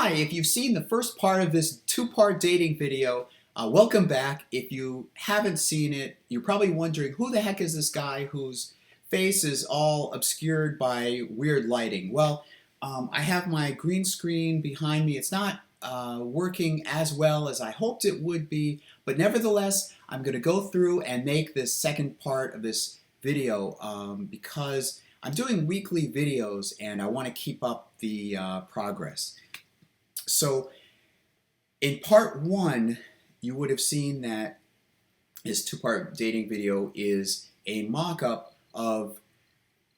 Hi, if you've seen the first part of this two-part dating video, welcome back. If you haven't seen it, you're probably wondering who the heck is this guy whose face is all obscured by weird lighting. Well, I have my green screen behind me. It's not working as well as I hoped it would be, but nevertheless, I'm going to go through and make this second part of this video because I'm doing weekly videos and I want to keep up the progress. So in part one, you would have seen that this two-part dating video is a mock-up of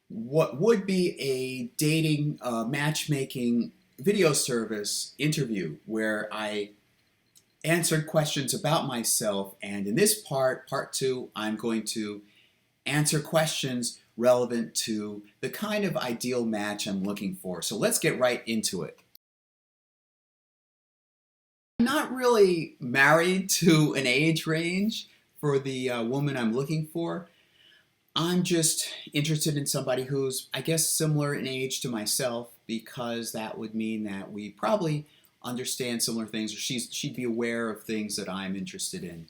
what would be a dating matchmaking video service interview where I answered questions about myself, and in this part two, I'm going to answer questions relevant to the kind of ideal match I'm looking for. So let's get right into it. I'm not really married to an age range for the woman I'm looking for. I'm just interested in somebody who's, I guess, similar in age to myself, because that would mean that we probably understand similar things, or she'd be aware of things that I'm interested in.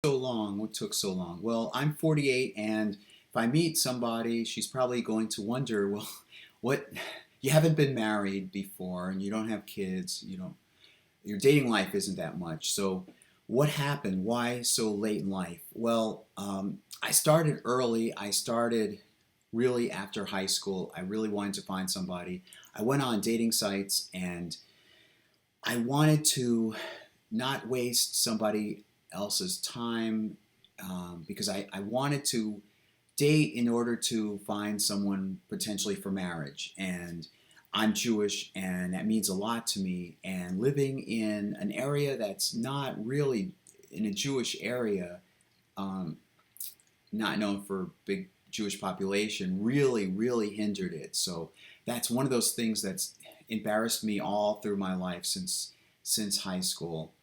What took so long? Well, I'm 48, and if I meet somebody, she's probably going to wonder, well, what? You haven't been married before, and you don't have kids. Your dating life isn't that much. So, what happened? Why so late in life? Well, I started early. I started really after high school. I really wanted to find somebody. I went on dating sites, and I wanted to not waste somebody else's time because I wanted to date in order to find someone potentially for marriage. And I'm Jewish, and that means a lot to me. And living in an area that's not really in a Jewish area, not known for big Jewish population, really hindered it. So that's one of those things that's embarrassed me all through my life since high school.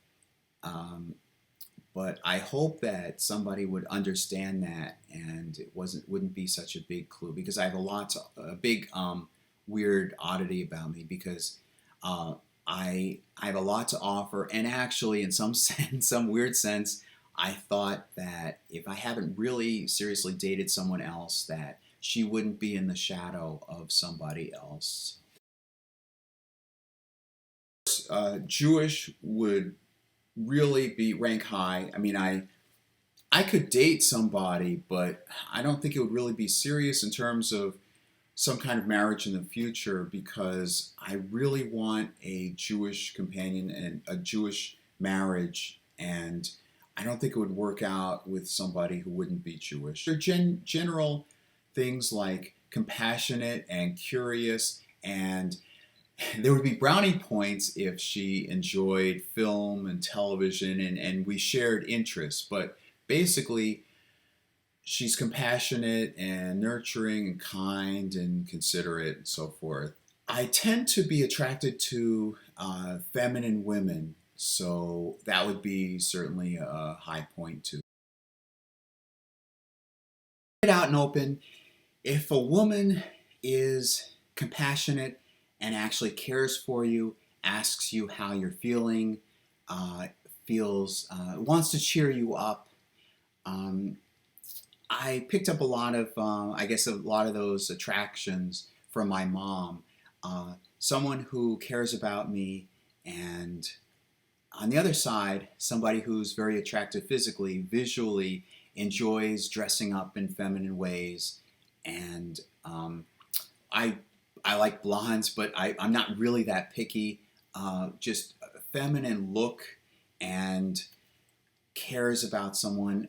But I hope that somebody would understand that, and it wouldn't be such a big clue, because I have a big weird oddity about me, because I have a lot to offer, and actually, in some sense, some weird sense, I thought that if I haven't really seriously dated someone else, that she wouldn't be in the shadow of somebody else. Jewish would really be rank high. I mean, I could date somebody, but I don't think it would really be serious in terms of some kind of marriage in the future, because I really want a Jewish companion and a Jewish marriage, and I don't think it would work out with somebody who wouldn't be Jewish. There are general things like compassionate and curious, and there would be brownie points if she enjoyed film and television, and we shared interests. But basically, she's compassionate and nurturing and kind and considerate and so forth. I tend to be attracted to feminine women, so that would be certainly a high point too. Right out and open, if a woman is compassionate and actually cares for you, asks you how you're feeling, wants to cheer you up. I picked up a lot of, I guess, a lot of those attractions from my mom. Someone who cares about me, and on the other side, somebody who's very attractive physically, visually, enjoys dressing up in feminine ways, and I like blondes, but I'm not really that picky. Just a feminine look, and cares about someone,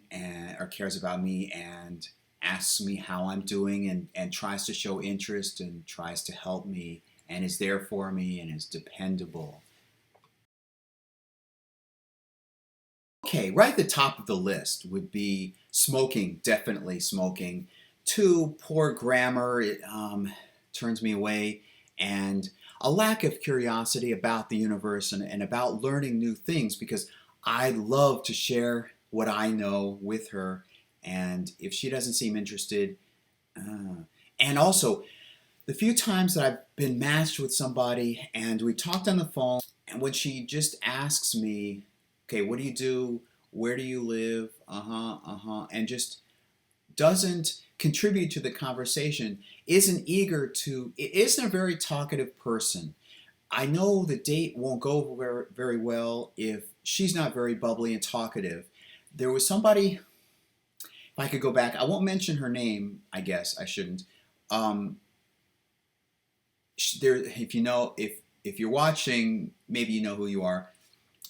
or cares about me, and asks me how I'm doing, and tries to show interest and tries to help me and is there for me and is dependable. Okay, right at the top of the list would be smoking, definitely smoking. Two, poor grammar, it turns me away, and a lack of curiosity about the universe and about learning new things, because I love to share what I know with her, and if she doesn't seem interested, and also The few times that I've been matched with somebody and we talked on the phone, and when she just asks me, okay, what do you do? Where do you live? And just doesn't contribute to the conversation, isn't isn't a very talkative person. I know the date won't go very well if she's not very bubbly and talkative. There was somebody, if I could go back, I won't mention her name, I guess I shouldn't. Um, there, if you know, if you're watching, maybe you know who you are.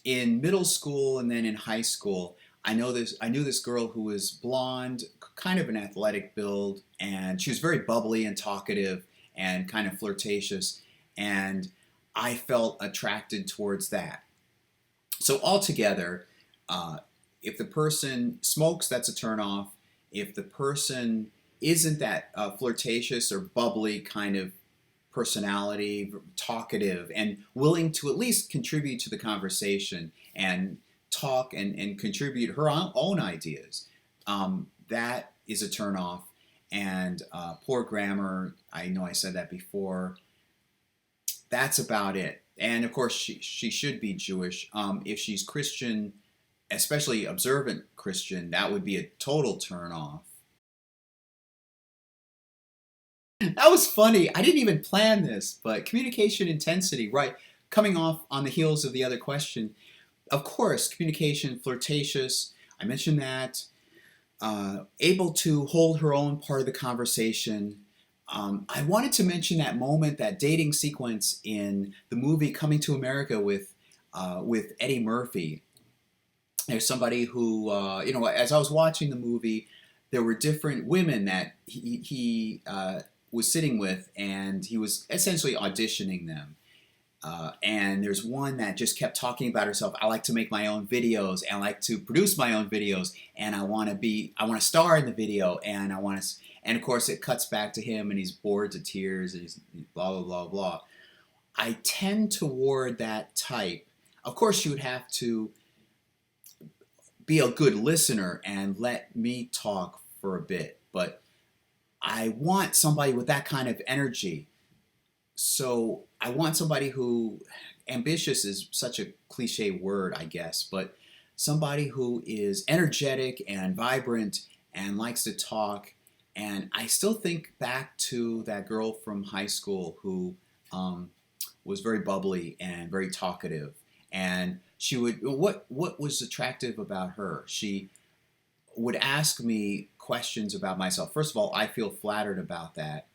In middle school and then in high school, I knew this girl who was blonde, kind of an athletic build, and she was very bubbly and talkative and kind of flirtatious, and I felt attracted towards that. So altogether, uh, if the person smokes, that's a turn off. If the person isn't that flirtatious or bubbly kind of personality, talkative, and willing to at least contribute to the conversation and talk and contribute her own ideas, that is a turn off. And poor grammar, I know I said that before. That's about it. And of course, she should be Jewish. If she's Christian, especially observant Christian, that would be a total turn off. That was funny. I didn't even plan this, but communication intensity, right? Coming off on the heels of the other question, of course, communication, flirtatious. I mentioned that. Able to hold her own part of the conversation. I wanted to mention that moment, that dating sequence in the movie Coming to America with Eddie Murphy. There's somebody who, as I was watching the movie, there were different women that he was sitting with, and he was essentially auditioning them. And there's one that just kept talking about herself. I like to make my own videos, and I like to produce my own videos, and I want to star in the video, and and of course it cuts back to him, and he's bored to tears, and he's blah blah blah blah. I tend toward that type. Of course, you would have to be a good listener and let me talk for a bit, but I want somebody with that kind of energy. So I want somebody who, ambitious is such a cliche word, I guess, but somebody who is energetic and vibrant and likes to talk. And I still think back to that girl from high school who was very bubbly and very talkative. And what was attractive about her? She would ask me questions about myself. First of all, I feel flattered about that.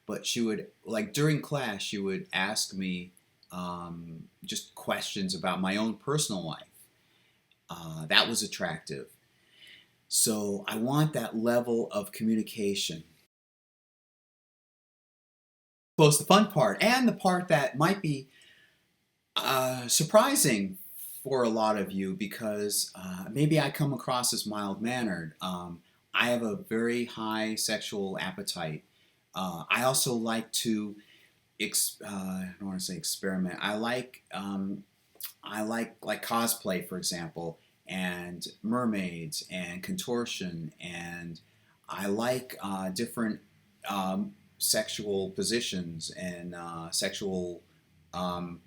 But she would, like during class, she would ask me just questions about my own personal life. That was attractive. So I want that level of communication. Suppose the fun part, and the part that might be surprising for a lot of you, because maybe I come across as mild-mannered. I have a very high sexual appetite. I also like to, I don't want to say experiment. I like cosplay, for example, and mermaids and contortion, and I like different sexual positions and sexual um,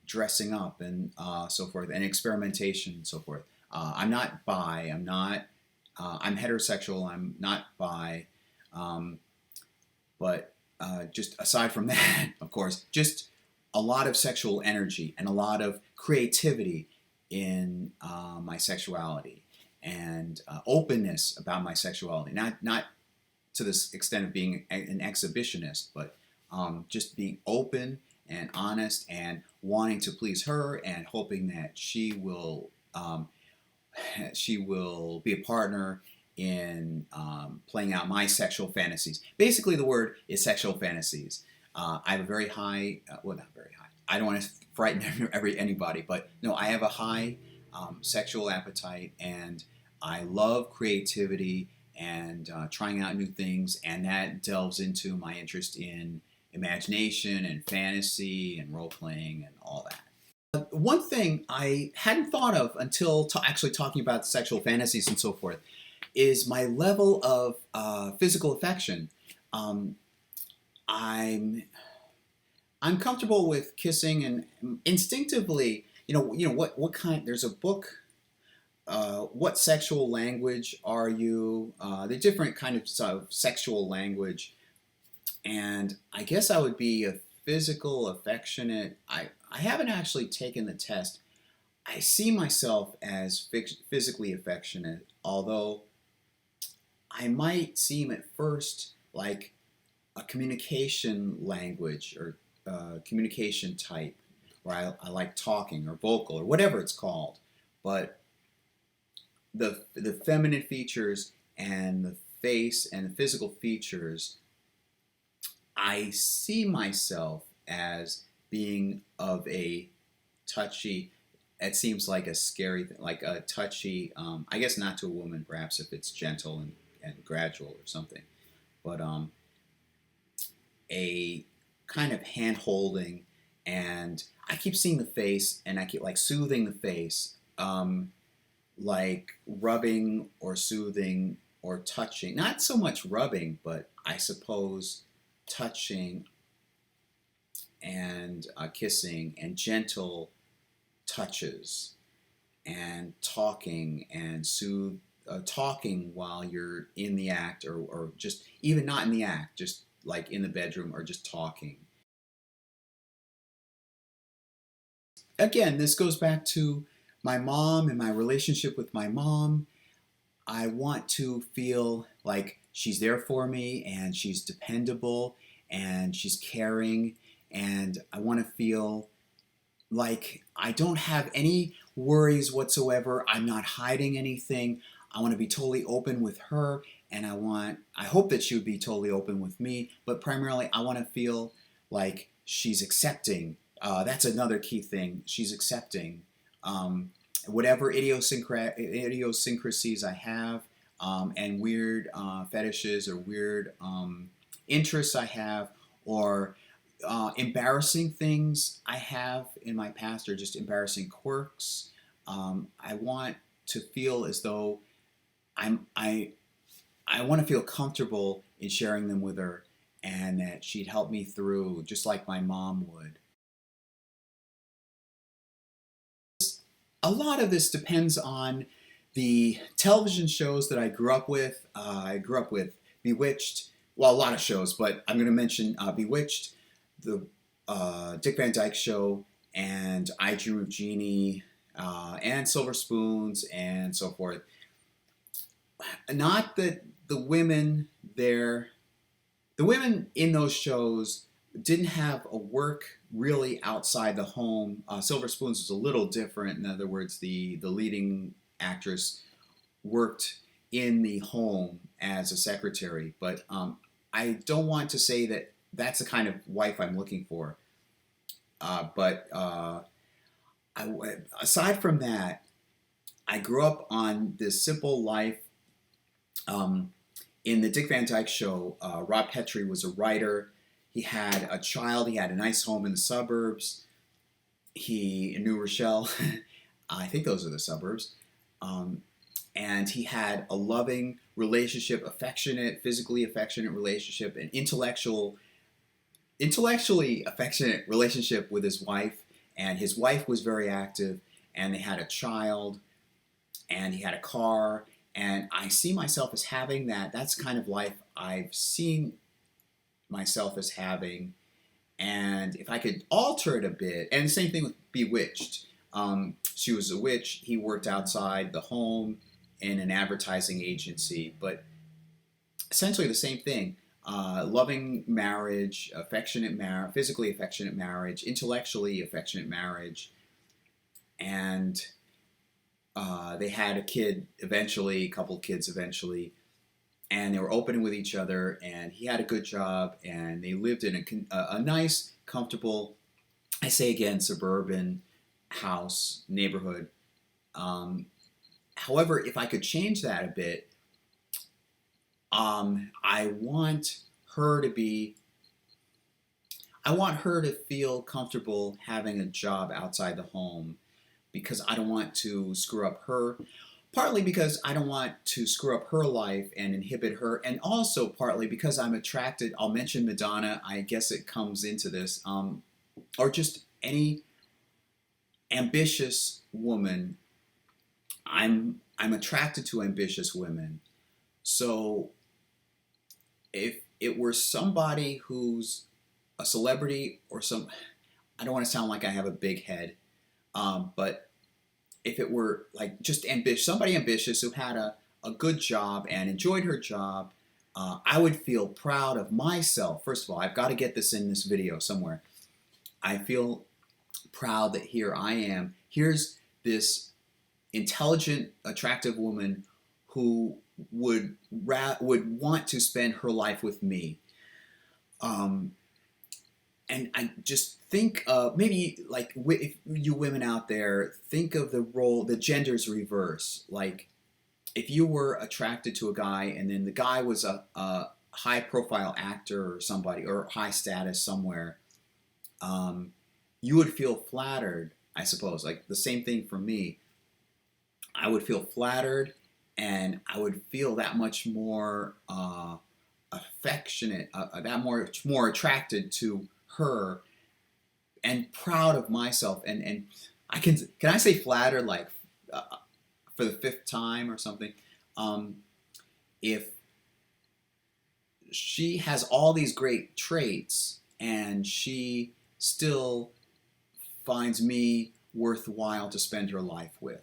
dressing up and so forth, and experimentation and so forth. I'm not bi. I'm heterosexual. I'm not bi. But just aside from that, of course, just a lot of sexual energy and a lot of creativity in my sexuality, and openness about my sexuality. Not to this extent of being an exhibitionist, but just being open and honest and wanting to please her and hoping that she will be a partner in playing out my sexual fantasies. Basically, the word is sexual fantasies. I have a very high, well, not very high. I don't want to frighten anybody, but no, I have a high sexual appetite, and I love creativity and trying out new things, and that delves into my interest in imagination and fantasy and role playing and all that. One thing I hadn't thought of until actually talking about sexual fantasies and so forth is my level of physical affection. Um, I'm I'm comfortable with kissing, and instinctively, what kind. There's a book. What sexual language are you? The different kind of sexual language, and I guess I would be a physical, affectionate. I haven't actually taken the test. I see myself as physically affectionate, although I might seem at first like a communication language or communication type, where I like talking or vocal or whatever it's called. But the feminine features and the face and the physical features, I see myself as being of a touchy. It seems like a scary thing, like a touchy. I guess not to a woman, perhaps if it's gentle and gradual or something, but a kind of hand holding, and I keep seeing the face, and I keep like soothing the face, like rubbing or soothing or touching. Not so much rubbing, but I suppose touching and kissing and gentle touches and talking and talking while you're in the act, or just even not in the act, just like in the bedroom or just talking. Again, this goes back to my mom and my relationship with my mom. I want to feel like she's there for me and she's dependable and she's caring, and I want to feel like I don't have any worries whatsoever. I'm not hiding anything. I want to be totally open with her, and I hope that she would be totally open with me, but primarily I want to feel like she's accepting. That's another key thing. She's accepting. Whatever idiosyncrasies I have, and weird fetishes or weird interests I have, or embarrassing things I have in my past, or just embarrassing quirks. I want to feel as though I I want to feel comfortable in sharing them with her, and that she'd help me through, just like my mom would. A lot of this depends on the television shows that I grew up with. I grew up with Bewitched. Well, a lot of shows, but I'm going to mention Bewitched, the Dick Van Dyke Show, and I Dream of Jeannie, and Silver Spoons, and so forth. Not that there, the women in those shows didn't have a work really outside the home. Silver Spoons was a little different. In other words, the leading actress worked in the home as a secretary. But I don't want to say that that's the kind of wife I'm looking for. But aside from that, I grew up on this simple life. Um, in the Dick Van Dyke Show, Rob Petrie was a writer. He had a child. He had a nice home in the suburbs. In New Rochelle, I think those are the suburbs. Um, and he had a loving relationship, physically affectionate relationship, an intellectually affectionate relationship with his wife. And his wife was very active, and they had a child, and he had a car. And I see myself as having that. That's the kind of life I've seen myself as having. And if I could alter it a bit, and the same thing with Bewitched. She was a witch. He worked outside the home in an advertising agency, but essentially the same thing. Loving marriage, physically affectionate marriage, intellectually affectionate marriage, and they had a couple kids eventually, and they were open with each other, and he had a good job, and they lived in a nice, comfortable, I say again, suburban neighborhood. Um, However, if I could change that a bit, I want her to be, I want her to feel comfortable having a job outside the home, because I don't want to screw up her Partly because I don't want to screw up her life and inhibit her, and also partly because I'm attracted. I'll mention Madonna. I guess it comes into this, or just any ambitious woman. I'm attracted to ambitious women. So if it were somebody who's a celebrity or some, I don't want to sound like I have a big head, but if it were like just ambitious, somebody ambitious who had a good job and enjoyed her job, I would feel proud of myself. First of all, I've got to get this in this video somewhere. I feel proud that here I am. Here's this intelligent, attractive woman who would want to spend her life with me. And I just think maybe like if you women out there, think of the role, the gender's reverse. Like if you were attracted to a guy and then the guy was a high profile actor or somebody or high status somewhere, you would feel flattered, I suppose. Like the same thing for me. I would feel flattered and I would feel that much more affectionate, that much more attracted to her and proud of myself. And I can I say flattered like for the fifth time or something? If she has all these great traits and she still finds me worthwhile to spend her life with.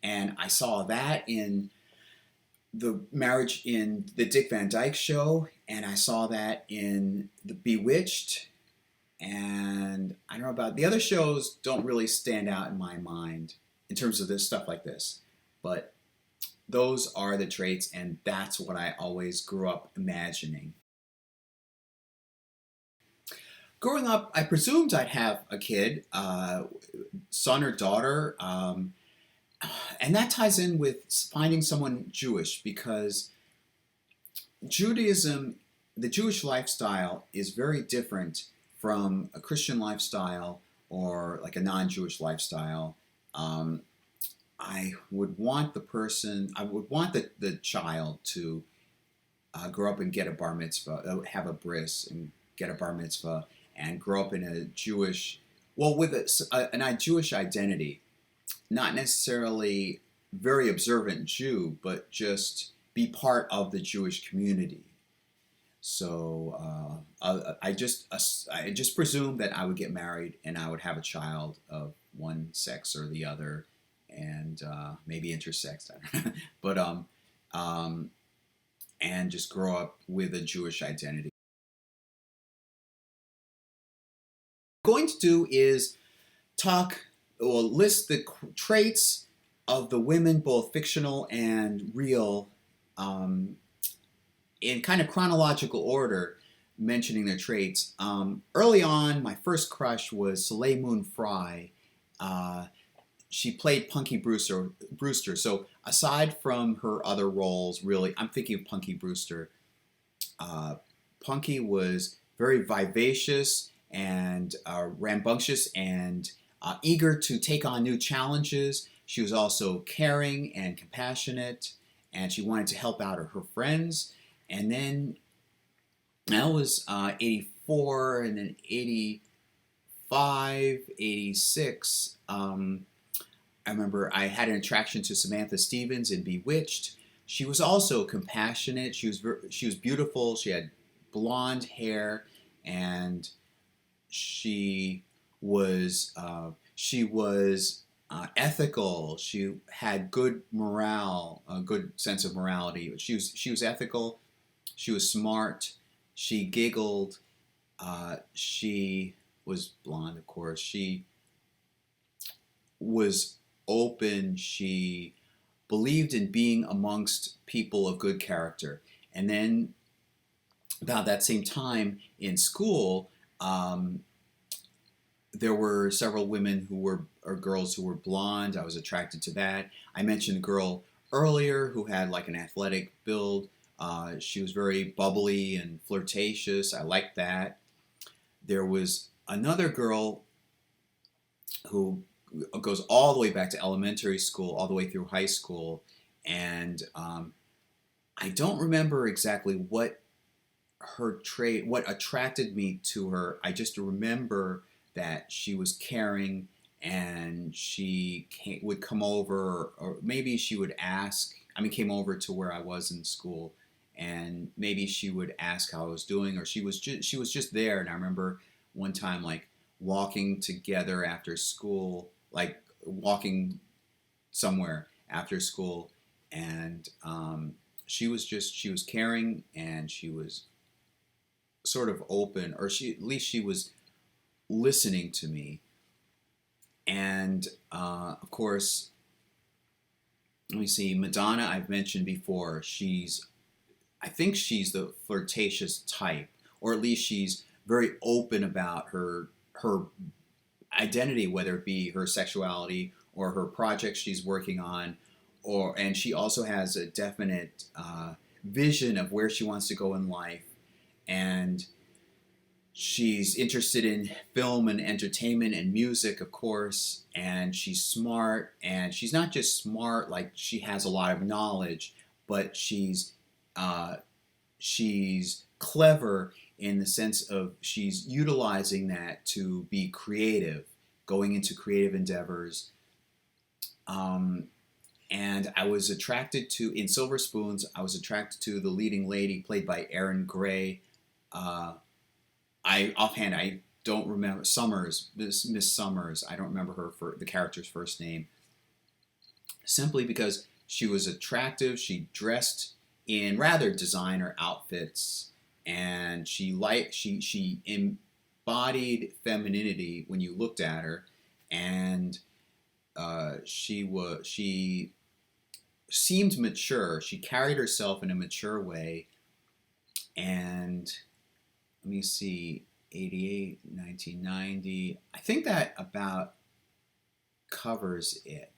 And I saw that in the marriage in the Dick Van Dyke Show, and I saw that in the Bewitched, and I don't know about the other shows. Don't really stand out in my mind in terms of this stuff like this, but those are the traits, and that's what I always grew up imagining. Growing up, I presumed I'd have a kid, son or daughter, and that ties in with finding someone Jewish, because Judaism, the Jewish lifestyle, is very different from a Christian lifestyle or like a non-Jewish lifestyle. I would want the child to grow up and get a bar mitzvah, have a bris and get a bar mitzvah, and grow up in a Jewish, well, with a Jewish identity. Not necessarily very observant Jew, but just be part of the Jewish community. So I just presumed that I would get married and I would have a child of one sex or the other, and maybe intersex, but and just grow up with a Jewish identity. What I'm going to do is list the traits of the women, both fictional and real, in kind of chronological order, mentioning their traits. Early on, my first crush was Soleil Moon Frye. She played Punky Brewster. So aside from her other roles, really, I'm thinking of Punky Brewster. Punky was very vivacious and rambunctious and eager to take on new challenges. She was also caring and compassionate, and she wanted to help out her friends. And then that was 84, and then 85, 86. I remember I had an attraction to Samantha Stevens in Bewitched. She was also compassionate. She was beautiful. She had blonde hair, and she was ethical. She had good morale, a good sense of morality. She was ethical. She was smart. She giggled. She was blonde, of course. She was open. She believed in being amongst people of good character. And then about that same time in school, there were several women or girls who were blonde. I was attracted to that. I mentioned a girl earlier who had like an athletic build. She was very bubbly and flirtatious. I liked that. There was another girl who goes all the way back to elementary school, all the way through high school, And I don't remember exactly what what attracted me to her. I just remember that she was caring, and would come over, or maybe she would ask. I mean, came over to where I was in school, and maybe she would ask how I was doing, or she was just there. And I remember one time, like, walking together after school, like walking somewhere after school, and she was caring, and she was sort of open, or at least she was listening to me. And of course, let me see, Madonna, I've mentioned before. I think she's the flirtatious type, or at least she's very open about her identity, whether it be her sexuality or her projects she's working on, and she also has a definite vision of where she wants to go in life, and she's interested in film and entertainment and music, of course, and she's smart. And she's not just smart, like she has a lot of knowledge, but uh, she's clever in the sense of she's utilizing that to be creative, going into creative endeavors. Um, and I was attracted to, in Silver Spoons, I was attracted to the leading lady played by Erin Gray. Uh, I don't remember Summers, Miss Summers. I don't remember her for the character's first name. Simply because she was attractive, she dressed in rather designer outfits, and she embodied femininity when you looked at her, and she seemed mature. She carried herself in a mature way, and let me see, 88, 1990. I think that about covers it.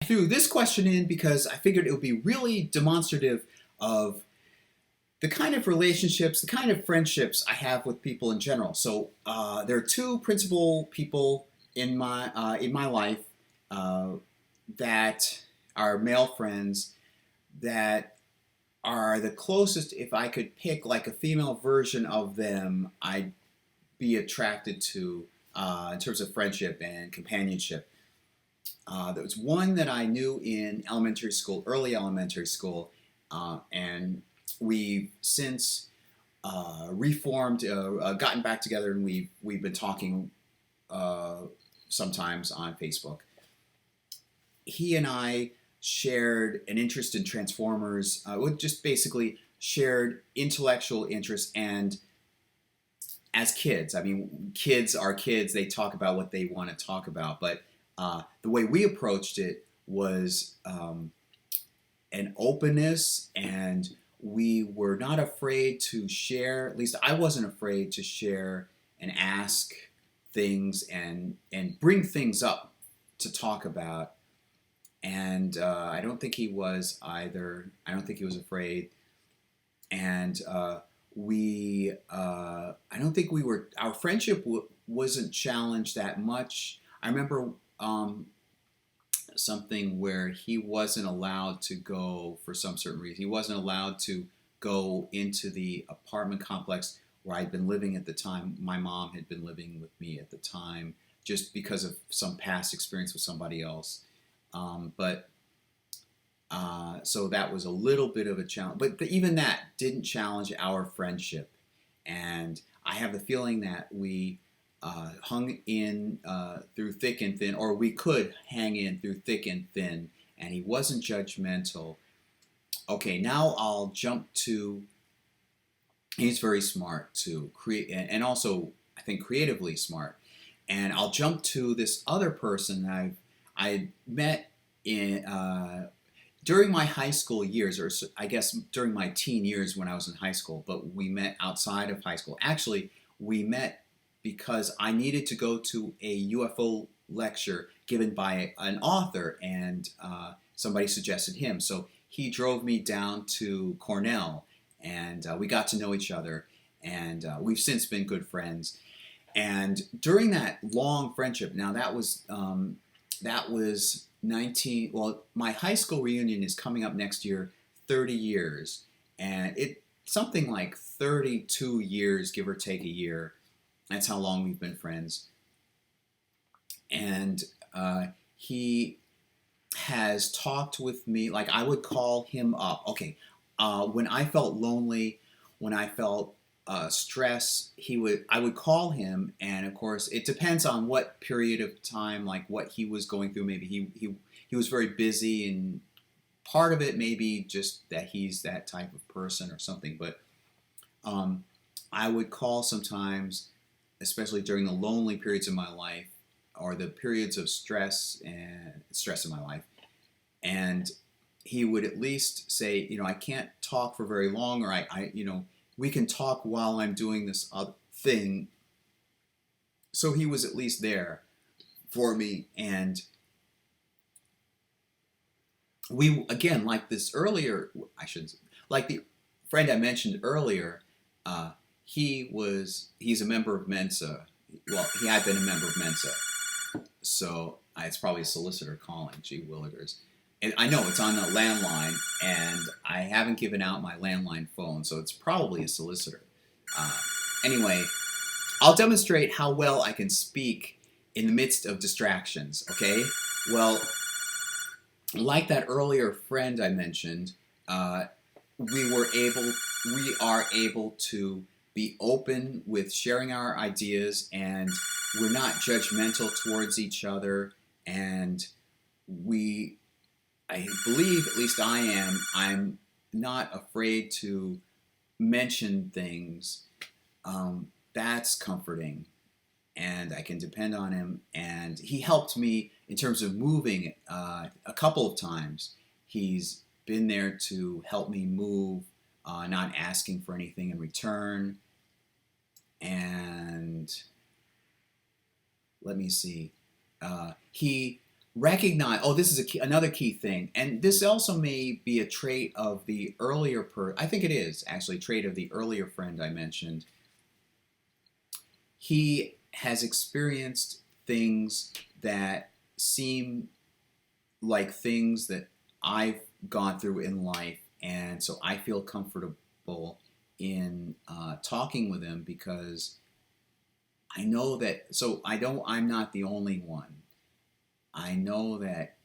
I threw this question in because I figured it would be really demonstrative of the kind of relationships, the kind of friendships I have with people in general. So there are two principal people in my life uh, that are male friends that are the closest. If I could pick like a female version of them, I'd be attracted to in terms of friendship and companionship. There was one that I knew in elementary school, early elementary school, and we've since reformed, gotten back together, and we've been talking uh, sometimes on Facebook. He and I shared an interest in Transformers, just basically shared intellectual interest. And as kids, I mean, kids are kids, they talk about what they want to talk about. But the way we approached it was an openness, and we were not afraid to share. At least I wasn't afraid to share and ask things, and bring things up to talk about. And I don't think he was either. I don't think he was afraid. And I don't think we were. Our friendship wasn't challenged that much. I remember something where he wasn't allowed to go for some certain reason. He wasn't allowed to go into the apartment complex where I'd been living at the time. My mom had been living with me at the time, just because of some past experience with somebody else. But so that was a little bit of a challenge. But even that didn't challenge our friendship. And I have the feeling that we hung in through thick and thin, or we could hang in through thick and thin, and he wasn't judgmental. Okay, now I'll jump to. He's very smart too, and also I think creatively smart. And I'll jump to this other person that I met in during my high school years, or I guess during my teen years when I was in high school. But we met outside of high school. Actually, we met because I needed to go to a UFO lecture given by an author, and somebody suggested him. So he drove me down to Cornell, and we got to know each other, and we've since been good friends. And during that long friendship, now that was That was 19, well, my high school reunion is coming up next year, 30 years. And it something like 32 years, give or take a year. That's how long we've been friends. And he has talked with me, like I would call him up. Okay, when I felt lonely, when I felt stress, I would call him, and of course, it depends on what period of time, like what he was going through. Maybe he was very busy, and part of it maybe just that he's that type of person or something. But um, I would call sometimes, especially during the lonely periods of my life or the periods of stress in my life, and he would at least say, I can't talk for very long, or we can talk while I'm doing this other thing. So he was at least there for me, and we again, like this earlier, I shouldn't, like the friend I mentioned earlier, uh, he's a member of Mensa. Well, he had been a member of Mensa, so it's probably a solicitor calling. Gee willikers. And I know it's on the landline, and I haven't given out my landline phone, so it's probably a solicitor. Uh, anyway, I'll demonstrate how well I can speak in the midst of distractions, okay? Well, like that earlier friend I mentioned, uh, we are able to be open with sharing our ideas, and we're not judgmental towards each other, and we I believe, at least I'm not afraid to mention things. That's comforting, and I can depend on him. And he helped me in terms of moving a couple of times. He's been there to help me move, not asking for anything in return. And let me see. He recognized. Oh, this is another key thing, and this also may be a trait of the earlier I think it is actually a trait of the earlier friend I mentioned. He has experienced things that seem like things that I've gone through in life, and so I feel comfortable in talking with him because I know that. So I'm not the only one. I know that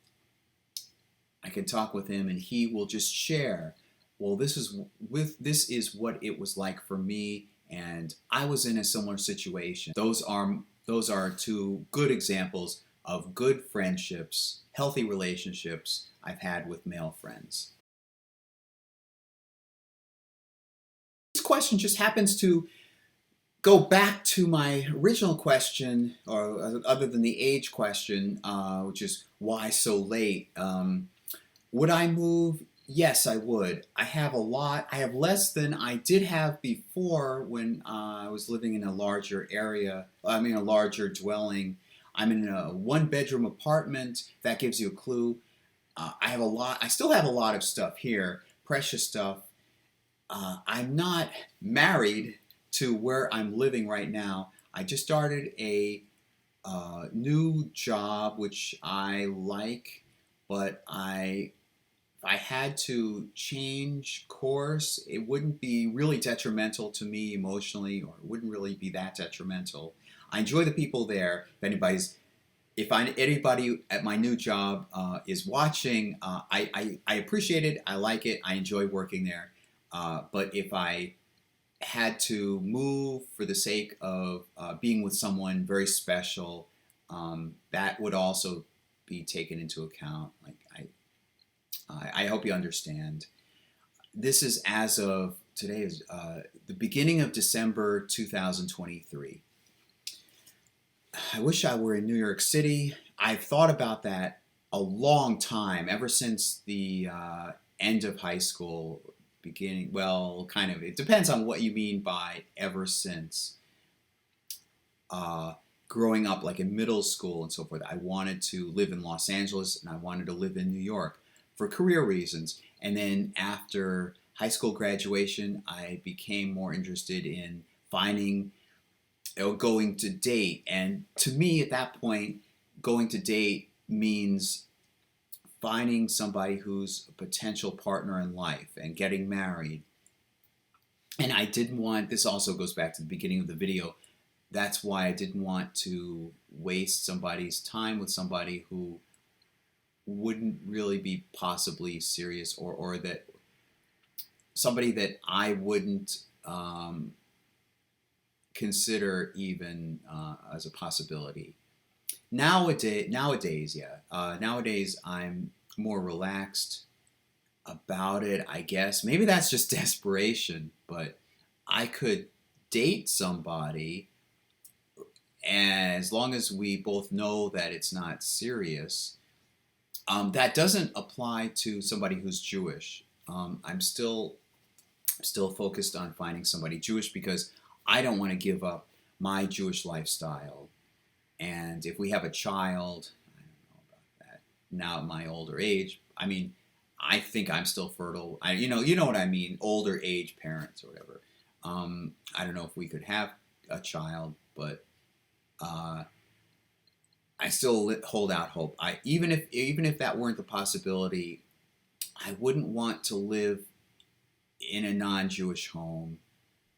I can talk with him, and he will just share. Well, this is what it was like for me, and I was in a similar situation. Those are two good examples of good friendships, healthy relationships I've had with male friends. This question just happens to go back to my original question, or other than the age question, which is why so late. Would I move? Yes, I would. I have a lot. I have less than I did have before when I was living in a larger area. I mean, a larger dwelling. I'm in a one-bedroom apartment. That gives you a clue. I have a lot. I still have a lot of stuff here, precious stuff. I'm not married to where I'm living right now. I just started a new job, which I like, but if I had to change course, it wouldn't be really detrimental to me emotionally, or it wouldn't really be that detrimental. I enjoy the people there. If anybody at my new job is watching, I appreciate it. I like it. I enjoy working there. But if I had to move for the sake of being with someone very special, that would also be taken into account. Like I hope you understand. This is as of today is the beginning of December 2023. I wish I were in New York City. I've thought about that a long time, ever since the end of high school, beginning, well, kind of, it depends on what you mean by ever since. Uh, Growing up, like in middle school and so forth, I wanted to live in Los Angeles and I wanted to live in New York for career reasons. And then after high school graduation, I became more interested in finding, going to date. And to me, at that point, going to date means finding somebody who's a potential partner in life and getting married. And I didn't want, this also goes back to the beginning of the video, that's why I didn't want to waste somebody's time with somebody who wouldn't really be possibly serious, or that somebody that I wouldn't consider even as a possibility. Nowadays, nowadays I'm more relaxed about it, I guess. Maybe that's just desperation, but I could date somebody, and as long as we both know that it's not serious. That doesn't apply to somebody who's Jewish. I'm still focused on finding somebody Jewish because I don't want to give up my Jewish lifestyle. And if we have a child, I don't know about that. Now at my older age, I mean, I think I'm still fertile. You know what I mean. Older age parents or whatever. I don't know if we could have a child, but I still hold out hope. Even if that weren't the possibility, I wouldn't want to live in a non-Jewish home.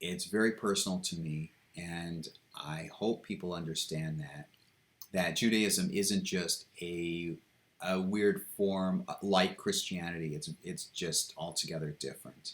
It's very personal to me, and I hope people understand that Judaism isn't just a weird form like Christianity. It's just altogether different.